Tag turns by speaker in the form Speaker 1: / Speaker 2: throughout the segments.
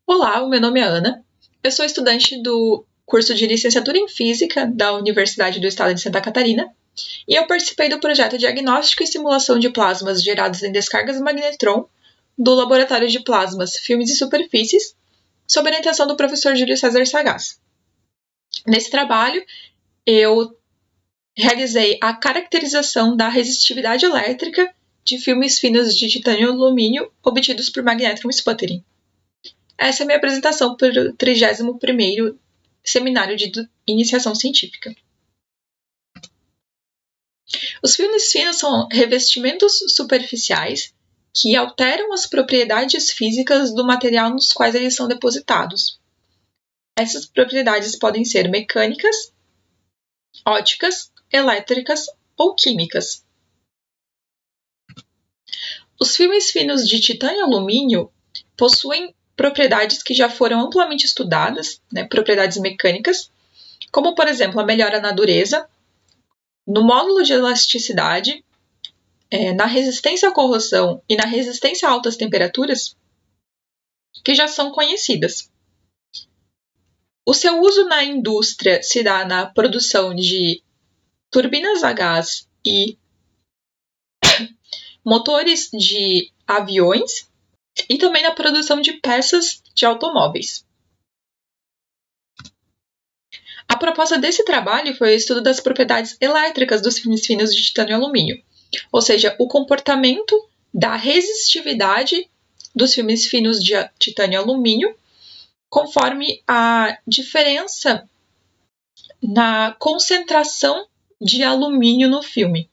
Speaker 1: Olá, o meu nome é Ana. Eu sou estudante do curso de Licenciatura em Física da Universidade do Estado de Santa Catarina e eu participei do projeto Diagnóstico e Simulação de Plasmas Gerados em Descargas Magnetron do Laboratório de Plasmas, Filmes e Superfícies, sob orientação do professor Júlio César Sagaz. Nesse trabalho, eu realizei a caracterização da resistividade elétrica de filmes finos de titânio e alumínio obtidos por magnetron sputtering. Essa é a minha apresentação para o 31º Seminário de Iniciação Científica. Os filmes finos são revestimentos superficiais que alteram as propriedades físicas do material nos quais eles são depositados. Essas propriedades podem ser mecânicas, ópticas, elétricas ou químicas. Os filmes finos de titânio e alumínio possuem propriedades que já foram amplamente estudadas, propriedades mecânicas, como, por exemplo, a melhora na dureza, no módulo de elasticidade, na resistência à corrosão e na resistência a altas temperaturas, que já são conhecidas. O seu uso na indústria se dá na produção de turbinas a gás e motores de aviões e também na produção de peças de automóveis. A proposta desse trabalho foi o estudo das propriedades elétricas dos filmes finos de titânio e alumínio, ou seja, o comportamento da resistividade dos filmes finos de titânio e alumínio conforme a diferença na concentração de alumínio no filme.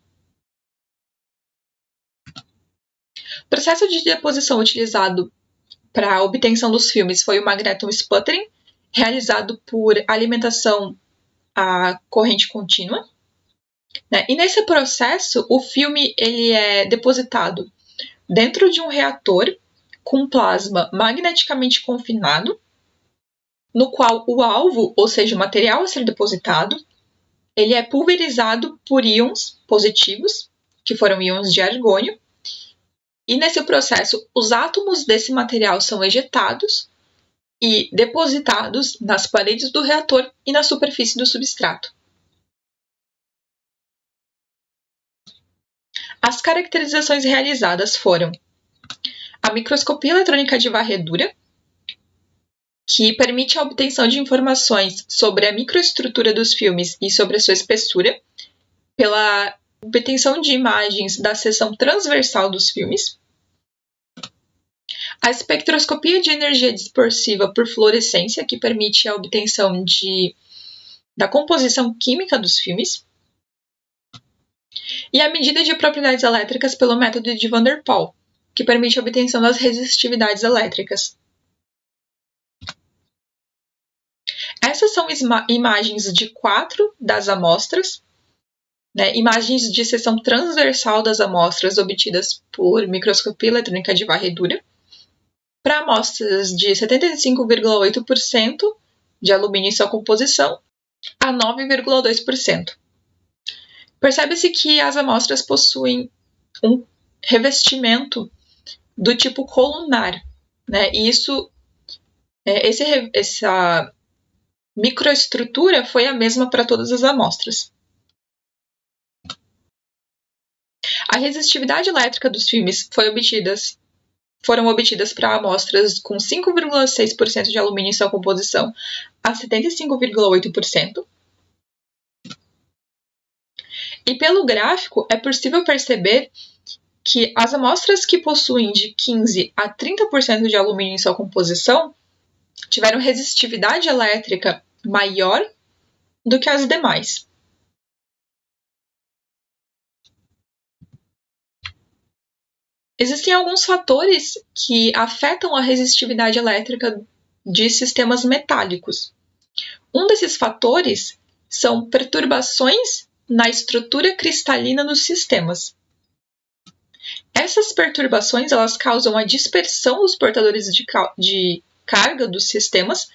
Speaker 1: O processo de deposição utilizado para a obtenção dos filmes foi o magnetron sputtering, realizado por alimentação a corrente contínua. E nesse processo, o filme ele é depositado dentro de um reator com plasma magneticamente confinado, no qual o alvo, ou seja, o material a ser depositado, ele é pulverizado por íons positivos, que foram íons de argônio, e nesse processo os átomos desse material são ejetados e depositados nas paredes do reator e na superfície do substrato. As caracterizações realizadas foram a microscopia eletrônica de varredura, que permite a obtenção de informações sobre a microestrutura dos filmes e sobre a sua espessura, pela obtenção de imagens da seção transversal dos filmes. A espectroscopia de energia dispersiva por fluorescência, que permite a obtenção da composição química dos filmes. E a medida de propriedades elétricas pelo método de Van der Pol, que permite a obtenção das resistividades elétricas. Essas são imagens de 4 das amostras, imagens de seção transversal das amostras obtidas por microscopia eletrônica de varredura, para amostras de 75,8% de alumínio em sua composição a 9,2%. Percebe-se que as amostras possuem um revestimento do tipo colunar, e essa microestrutura foi a mesma para todas as amostras. A resistividade elétrica dos filmes foram obtidas para amostras com 5,6% de alumínio em sua composição a 75,8%. E pelo gráfico é possível perceber que as amostras que possuem de 15 a 30% de alumínio em sua composição tiveram resistividade elétrica maior do que as demais. Existem alguns fatores que afetam a resistividade elétrica de sistemas metálicos. Um desses fatores são perturbações na estrutura cristalina dos sistemas. Essas perturbações elas causam a dispersão dos portadores de carga dos sistemas,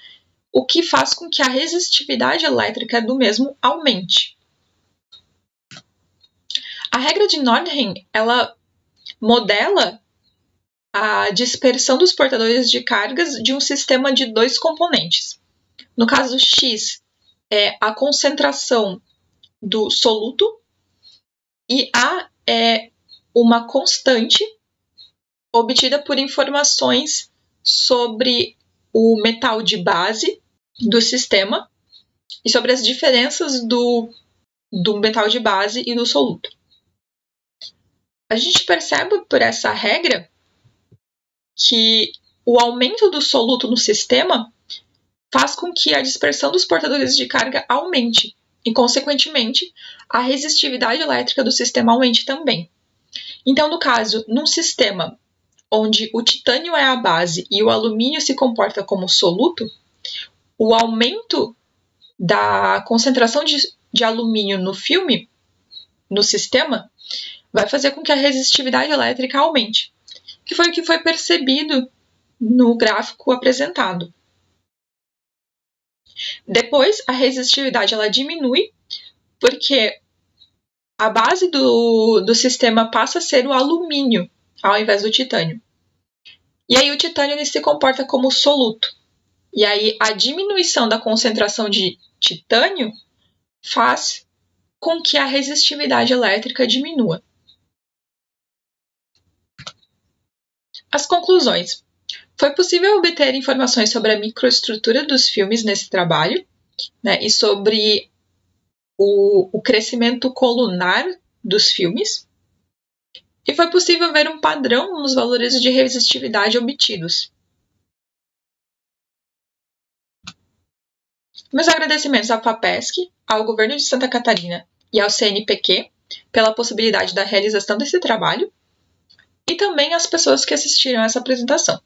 Speaker 1: o que faz com que a resistividade elétrica do mesmo aumente. A regra de Nordheim, ela modela a dispersão dos portadores de cargas de um sistema de 2 componentes. No caso X, é a concentração do soluto, e A é uma constante obtida por informações sobre o metal de base do sistema e sobre as diferenças do metal de base e do soluto. A gente percebe por essa regra que o aumento do soluto no sistema faz com que a dispersão dos portadores de carga aumente e, consequentemente, a resistividade elétrica do sistema aumente também. Então, no caso, num sistema onde o titânio é a base e o alumínio se comporta como soluto, o aumento da concentração de alumínio no filme, no sistema, vai fazer com que a resistividade elétrica aumente, que foi o que foi percebido no gráfico apresentado. Depois, a resistividade ela diminui, porque a base do sistema passa a ser o alumínio, ao invés do titânio. E aí o titânio ele se comporta como soluto. E aí a diminuição da concentração de titânio faz com que a resistividade elétrica diminua. As conclusões. Foi possível obter informações sobre a microestrutura dos filmes nesse trabalho, né, e sobre o crescimento colunar dos filmes. E foi possível ver um padrão nos valores de resistividade obtidos. Meus agradecimentos à FAPESC, ao Governo de Santa Catarina e ao CNPq pela possibilidade da realização desse trabalho, e também às pessoas que assistiram a essa apresentação.